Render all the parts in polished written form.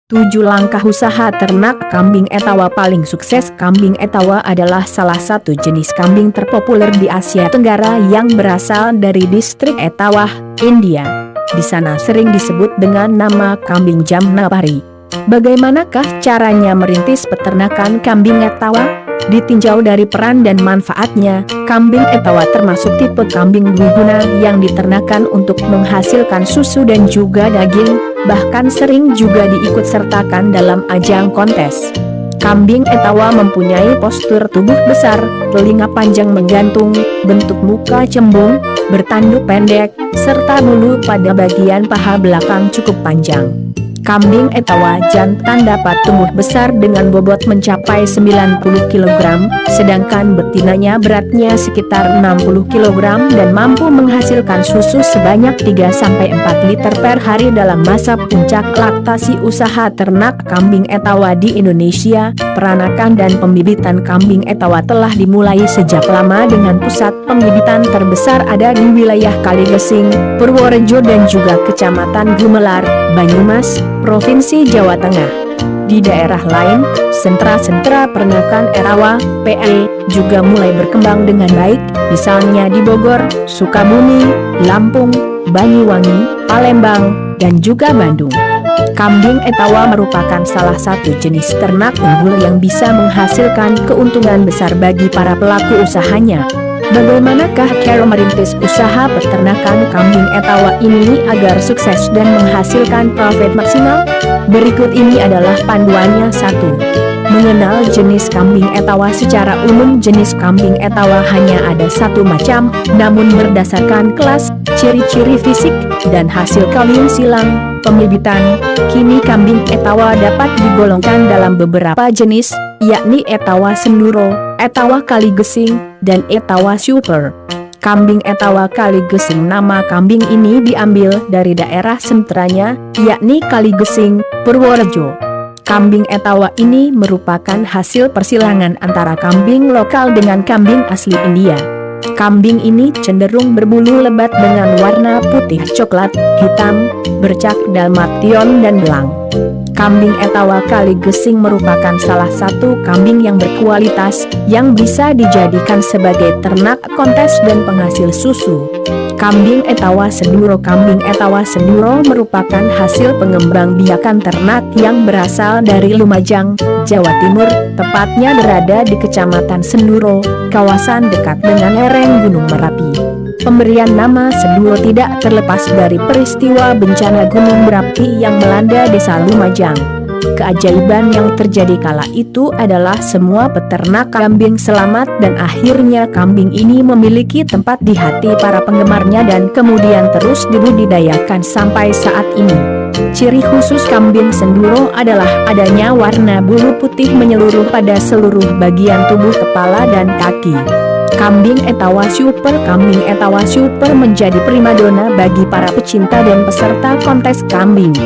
7 langkah usaha ternak kambing Etawa paling sukses. Kambing Etawa adalah salah satu jenis kambing terpopuler di Asia Tenggara yang berasal dari distrik Etawa, India. Di sana sering disebut dengan nama kambing Jamnapari. Bagaimanakah caranya merintis peternakan kambing Etawa? Ditinjau dari peran dan manfaatnya, kambing Etawa termasuk tipe kambing dwiguna yang diternakan untuk menghasilkan susu dan juga daging, bahkan sering juga diikutsertakan dalam ajang kontes. Kambing Etawa mempunyai postur tubuh besar, telinga panjang menggantung, bentuk muka cembung, bertanduk pendek, serta bulu pada bagian paha belakang cukup panjang. Kambing Etawa jantan dapat tumbuh besar dengan bobot mencapai 90 kg, sedangkan betinanya beratnya sekitar 60 kg dan mampu menghasilkan susu sebanyak 3-4 liter per hari dalam masa puncak laktasi. Usaha ternak kambing Etawa di Indonesia. Peranakan dan pembibitan kambing Etawa telah dimulai sejak lama dengan pusat pembibitan terbesar ada di wilayah Kaligesing, Purworejo dan juga Kecamatan Gumelar, Banyumas, Provinsi Jawa Tengah. Di daerah lain, sentra-sentra peternakan Etawa (PE) juga mulai berkembang dengan baik, misalnya di Bogor, Sukabumi, Lampung, Banyuwangi, Palembang, dan juga Bandung. Kambing Etawa merupakan salah satu jenis ternak unggul yang bisa menghasilkan keuntungan besar bagi para pelaku usahanya. Bagaimanakah cara merintis usaha peternakan kambing Etawa ini agar sukses dan menghasilkan profit maksimal? Berikut ini adalah panduannya. 1. Mengenal jenis kambing Etawa. Secara umum jenis kambing Etawa hanya ada satu macam, namun berdasarkan kelas, ciri-ciri fisik, dan hasil kawin silang, pembibitan, kini kambing Etawa dapat digolongkan dalam beberapa jenis, yakni Etawa Senduro, Etawa Kaligesing, dan Etawa Super. Kambing Etawa Kaligesing. Nama kambing ini diambil dari daerah sentranya, yakni Kaligesing, Purworejo. Kambing Etawa ini merupakan hasil persilangan antara kambing lokal dengan kambing asli India. Kambing ini cenderung berbulu lebat dengan warna putih coklat, hitam, bercak dalmation dan belang. Kambing Etawa Kaligesing merupakan salah satu kambing yang berkualitas, yang bisa dijadikan sebagai ternak kontes dan penghasil susu. Kambing Etawa Senduro. Kambing Etawa Senduro merupakan hasil pengembangbiakan ternak yang berasal dari Lumajang, Jawa Timur, tepatnya berada di Kecamatan Senduro, kawasan dekat dengan lereng Gunung Merapi. Pemberian nama Senduro tidak terlepas dari peristiwa bencana Gunung Merapi yang melanda desa Lumajang. Keajaiban yang terjadi kala itu adalah semua peternak kambing selamat dan akhirnya kambing ini memiliki tempat di hati para penggemarnya dan kemudian terus dibudidayakan sampai saat ini. Ciri khusus kambing Senduro adalah adanya warna bulu putih menyeluruh pada seluruh bagian tubuh kepala dan kaki. Kambing Etawa Super. Kambing Etawa Super menjadi primadona bagi para pecinta dan peserta kontes kambing.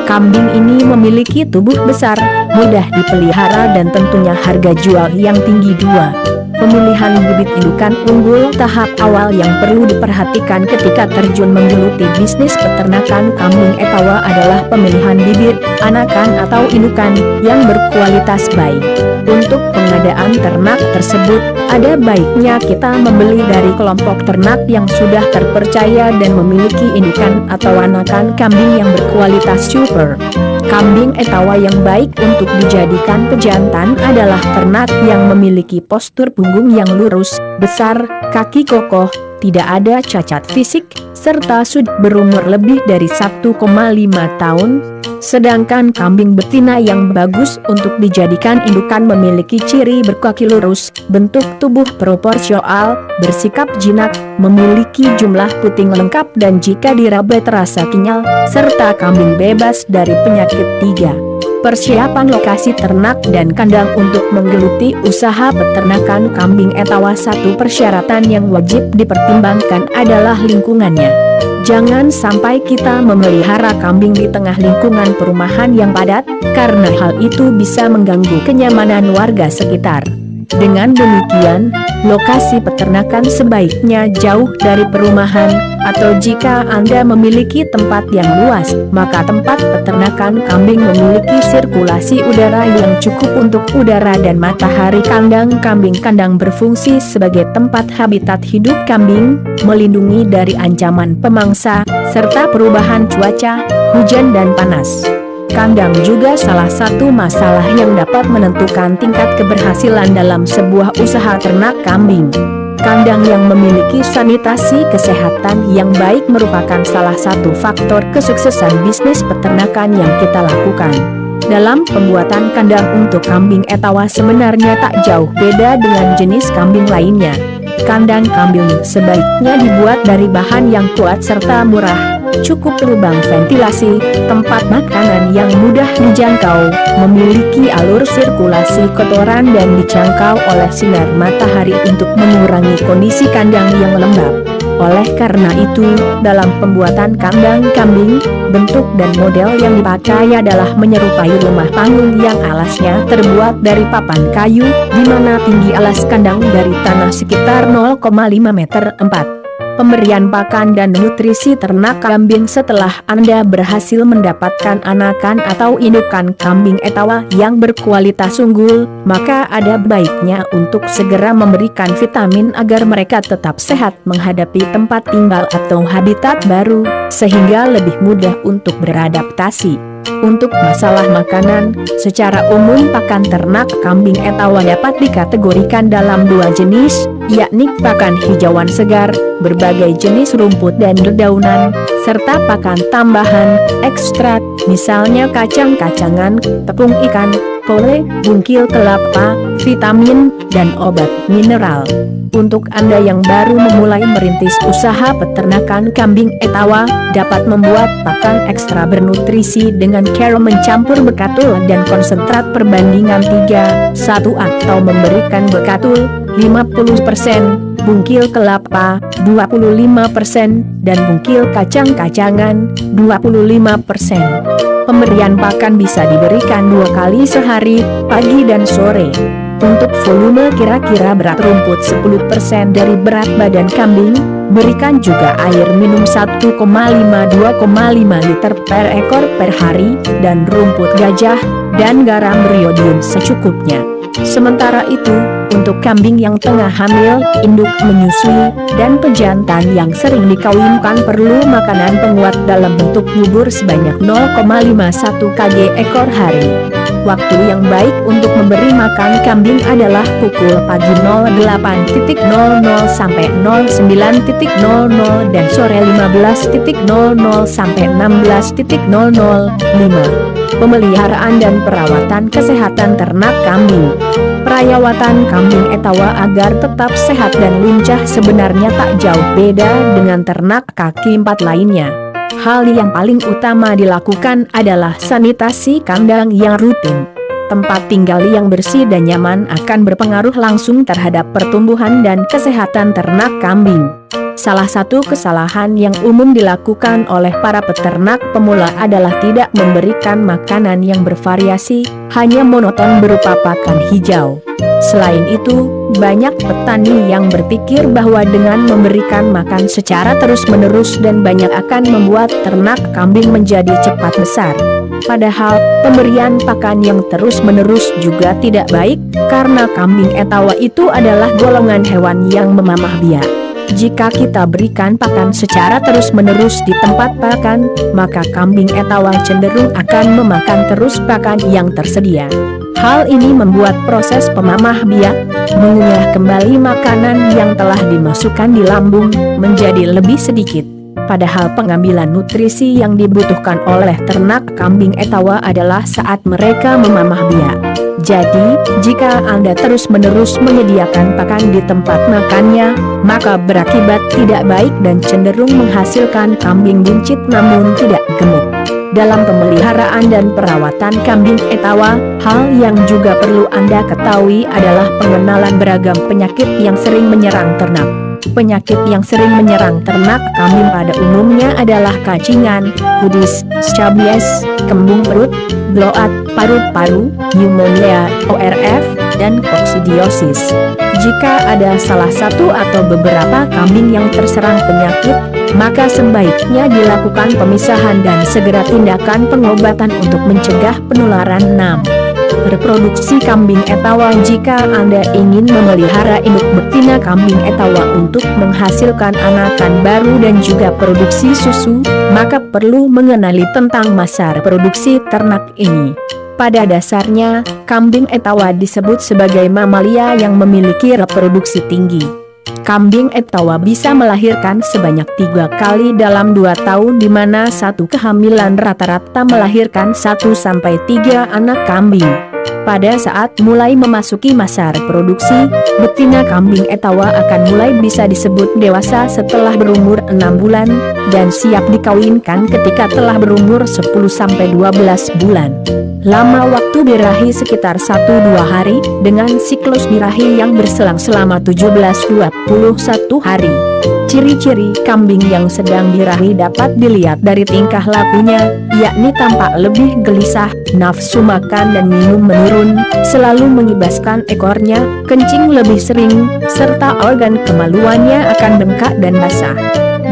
Kambing ini memiliki tubuh besar, mudah dipelihara dan tentunya harga jual yang tinggi. 2. Pemilihan bibit indukan unggul. Tahap awal yang perlu diperhatikan ketika terjun menggeluti bisnis peternakan kambing Etawa adalah pemilihan bibit, anakan atau indukan, yang berkualitas baik. Untuk pengadaan ternak tersebut, ada baiknya kita membeli dari kelompok ternak yang sudah terpercaya dan memiliki indukan atau anakan kambing yang berkualitas super. Kambing Etawa yang baik untuk dijadikan pejantan adalah ternak yang memiliki postur punggung yang lurus, besar, kaki kokoh, tidak ada cacat fisik, serta sudah berumur lebih dari 1,5 tahun. Sedangkan kambing betina yang bagus untuk dijadikan indukan memiliki ciri berkaki lurus, bentuk tubuh proporsional, bersikap jinak, memiliki jumlah puting lengkap dan jika diraba terasa kenyal, serta kambing bebas dari penyakit. 3. Persiapan lokasi ternak dan kandang. Untuk menggeluti usaha peternakan kambing Etawa, satu persyaratan yang wajib dipertimbangkan adalah lingkungannya. Jangan sampai kita memelihara kambing di tengah lingkungan perumahan yang padat, karena hal itu bisa mengganggu kenyamanan warga sekitar. Dengan demikian, lokasi peternakan sebaiknya jauh dari perumahan, atau jika Anda memiliki tempat yang luas, maka tempat peternakan kambing memiliki sirkulasi udara yang cukup untuk udara dan matahari. Kandang kambing berfungsi sebagai tempat habitat hidup kambing, melindungi dari ancaman pemangsa, serta perubahan cuaca, hujan dan panas. Kandang juga salah satu masalah yang dapat menentukan tingkat keberhasilan dalam sebuah usaha ternak kambing. Kandang yang memiliki sanitasi kesehatan yang baik merupakan salah satu faktor kesuksesan bisnis peternakan yang kita lakukan. Dalam pembuatan kandang untuk kambing etawa sebenarnya tak jauh beda dengan jenis kambing lainnya. Kandang kambing sebaiknya dibuat dari bahan yang kuat serta murah, cukup lubang ventilasi, tempat makanan yang mudah dijangkau, memiliki alur sirkulasi kotoran dan dijangkau oleh sinar matahari untuk mengurangi kondisi kandang yang lembab. Oleh karena itu, dalam pembuatan kandang kambing, bentuk dan model yang dipakai adalah menyerupai rumah panggung yang alasnya terbuat dari papan kayu, di mana tinggi alas kandang dari tanah sekitar 0,5 meter. Pemberian pakan dan nutrisi ternak kambing. Setelah Anda berhasil mendapatkan anakan atau indukan kambing etawa yang berkualitas unggul, maka ada baiknya untuk segera memberikan vitamin agar mereka tetap sehat menghadapi tempat tinggal atau habitat baru, sehingga lebih mudah untuk beradaptasi. Untuk masalah makanan, secara umum pakan ternak kambing etawa dapat dikategorikan dalam dua jenis, yakni pakan hijauan segar, berbagai jenis rumput dan dedaunan, serta pakan tambahan, ekstrak, misalnya kacang-kacangan, tepung ikan, kole, bungkil kelapa, vitamin, dan obat mineral. Untuk Anda yang baru memulai merintis usaha peternakan kambing etawa, dapat membuat pakan ekstra bernutrisi dengan cara mencampur bekatul dan konsentrat perbandingan 3:1 atau memberikan bekatul 50%, bungkil kelapa 25%, dan bungkil kacang-kacangan 25%. Pemberian pakan bisa diberikan 2 kali sehari, pagi dan sore. Untuk volume kira-kira berat rumput 10% dari berat badan kambing, berikan juga air minum 1,5-2,5 liter per ekor per hari, dan rumput gajah, dan garam iodium secukupnya. Sementara itu, untuk kambing yang tengah hamil, induk menyusui, dan pejantan yang sering dikawinkan perlu makanan penguat dalam bentuk bubur sebanyak 0,51 kg ekor hari. Waktu yang baik untuk memberi makan kambing adalah pukul pagi 08.00 sampai 09.00 dan sore 15.00 sampai 16.00. Pemeliharaan dan perawatan kesehatan ternak kambing. Perawatan kambing etawa agar tetap sehat dan lincah sebenarnya tak jauh beda dengan ternak kaki 4 lainnya. Hal yang paling utama dilakukan adalah sanitasi kandang yang rutin. Tempat tinggal yang bersih dan nyaman akan berpengaruh langsung terhadap pertumbuhan dan kesehatan ternak kambing. Salah satu kesalahan yang umum dilakukan oleh para peternak pemula adalah tidak memberikan makanan yang bervariasi, hanya monoton berupa pakan hijau. Selain itu, banyak petani yang berpikir bahwa dengan memberikan makan secara terus-menerus dan banyak akan membuat ternak kambing menjadi cepat besar. Padahal, pemberian pakan yang terus-menerus juga tidak baik, karena kambing etawa itu adalah golongan hewan yang memamah biak. Jika kita berikan pakan secara terus-menerus di tempat pakan, maka kambing etawa cenderung akan memakan terus pakan yang tersedia. Hal ini membuat proses pemamah biak, mengunyah kembali makanan yang telah dimasukkan di lambung, menjadi lebih sedikit. Padahal pengambilan nutrisi yang dibutuhkan oleh ternak kambing etawa adalah saat mereka memamah biak. Jadi, jika Anda terus-menerus menyediakan pakan di tempat makannya, maka berakibat tidak baik dan cenderung menghasilkan kambing buncit namun tidak gemuk. Dalam pemeliharaan dan perawatan kambing etawa, hal yang juga perlu Anda ketahui adalah pengenalan beragam penyakit yang sering menyerang ternak. Penyakit yang sering menyerang ternak kambing pada umumnya adalah kacingan, kudis, scabies, kembung perut, bloat, paru-paru, pneumonia, ORF, dan koksidiosis. Jika ada salah satu atau beberapa kambing yang terserang penyakit, maka sebaiknya dilakukan pemisahan dan segera tindakan pengobatan untuk mencegah penularan. 6. Reproduksi kambing etawa. Jika Anda ingin memelihara induk betina kambing etawa untuk menghasilkan anakan baru dan juga produksi susu, maka perlu mengenali tentang masa reproduksi ternak ini. Pada dasarnya, kambing etawa disebut sebagai mamalia yang memiliki reproduksi tinggi. Kambing etawa bisa melahirkan sebanyak 3 kali dalam 2 tahun, di mana satu kehamilan rata-rata melahirkan 1-3 anak kambing. Pada saat mulai memasuki masa reproduksi, betina kambing etawa akan mulai bisa disebut dewasa setelah berumur 6 bulan, dan siap dikawinkan ketika telah berumur 10-12 bulan. Lama waktu birahi sekitar 1-2 hari, dengan siklus birahi yang berselang selama 17-21 hari. Ciri-ciri kambing yang sedang birahi dapat dilihat dari tingkah lakunya, yakni tampak lebih gelisah, nafsu makan dan minum menurun, selalu mengibaskan ekornya, kencing lebih sering, serta organ kemaluannya akan bengkak dan basah.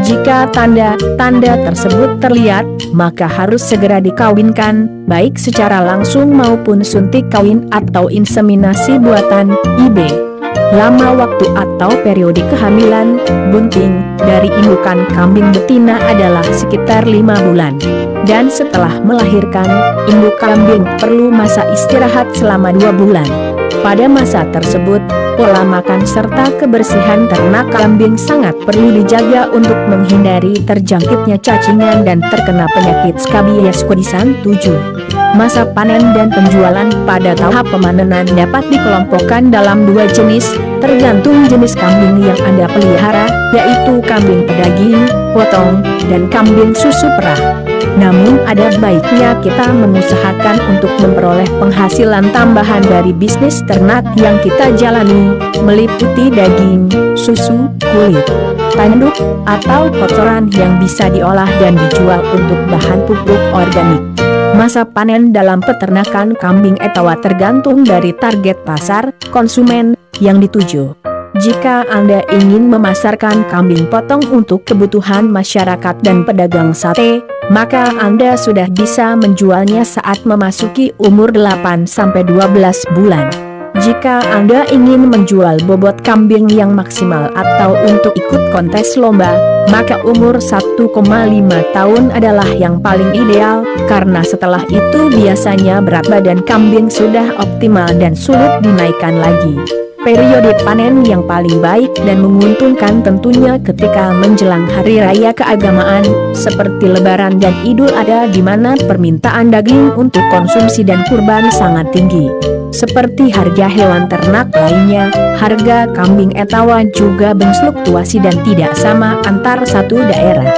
Jika tanda-tanda tersebut terlihat, maka harus segera dikawinkan, baik secara langsung maupun suntik kawin atau inseminasi buatan, IB. Lama waktu atau periode kehamilan, bunting, dari indukan kambing betina adalah sekitar 5 bulan. Dan setelah melahirkan, induk kambing perlu masa istirahat selama 2 bulan. Pada masa tersebut, pola makan serta kebersihan ternak kambing sangat perlu dijaga untuk menghindari terjangkitnya cacingan dan terkena penyakit Scabies kudisan. 7. Masa panen dan penjualan. Pada tahap pemanenan dapat dikelompokkan dalam 2 jenis, tergantung jenis kambing yang Anda pelihara, yaitu kambing pedaging, potong, dan kambing susu perah. Namun ada baiknya kita mengusahakan untuk memperoleh penghasilan tambahan dari bisnis ternak yang kita jalani, meliputi daging, susu, kulit, tanduk, atau kotoran yang bisa diolah dan dijual untuk bahan pupuk organik. Masa panen dalam peternakan kambing etawa tergantung dari target pasar konsumen yang dituju. Jika Anda ingin memasarkan kambing potong untuk kebutuhan masyarakat dan pedagang sate, maka Anda sudah bisa menjualnya saat memasuki umur 8-12 bulan. Jika Anda ingin menjual bobot kambing yang maksimal atau untuk ikut kontes lomba, maka umur 1,5 tahun adalah yang paling ideal, karena setelah itu biasanya berat badan kambing sudah optimal dan sulit dinaikkan lagi. Periode panen yang paling baik dan menguntungkan tentunya ketika menjelang hari raya keagamaan, seperti Lebaran dan Idul Adha, di mana permintaan daging untuk konsumsi dan kurban sangat tinggi. Seperti harga hewan ternak lainnya, harga kambing etawa juga berfluktuasi dan tidak sama antar satu daerah.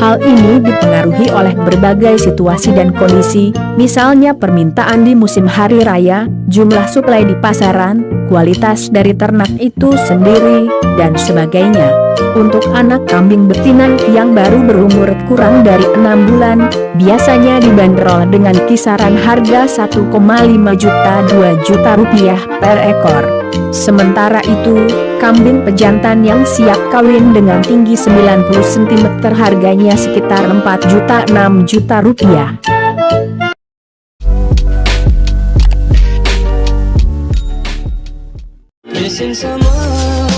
Hal ini dipengaruhi oleh berbagai situasi dan kondisi, misalnya permintaan di musim hari raya, jumlah suplai di pasaran, kualitas dari ternak itu sendiri, dan sebagainya. Untuk anak kambing betina yang baru berumur kurang dari 6 bulan, biasanya dibanderol dengan kisaran harga 1,5 juta-2 juta rupiah per ekor. Sementara itu, kambing pejantan yang siap kawin dengan tinggi 90 cm harganya sekitar 4 juta-6 juta rupiah. Missing someone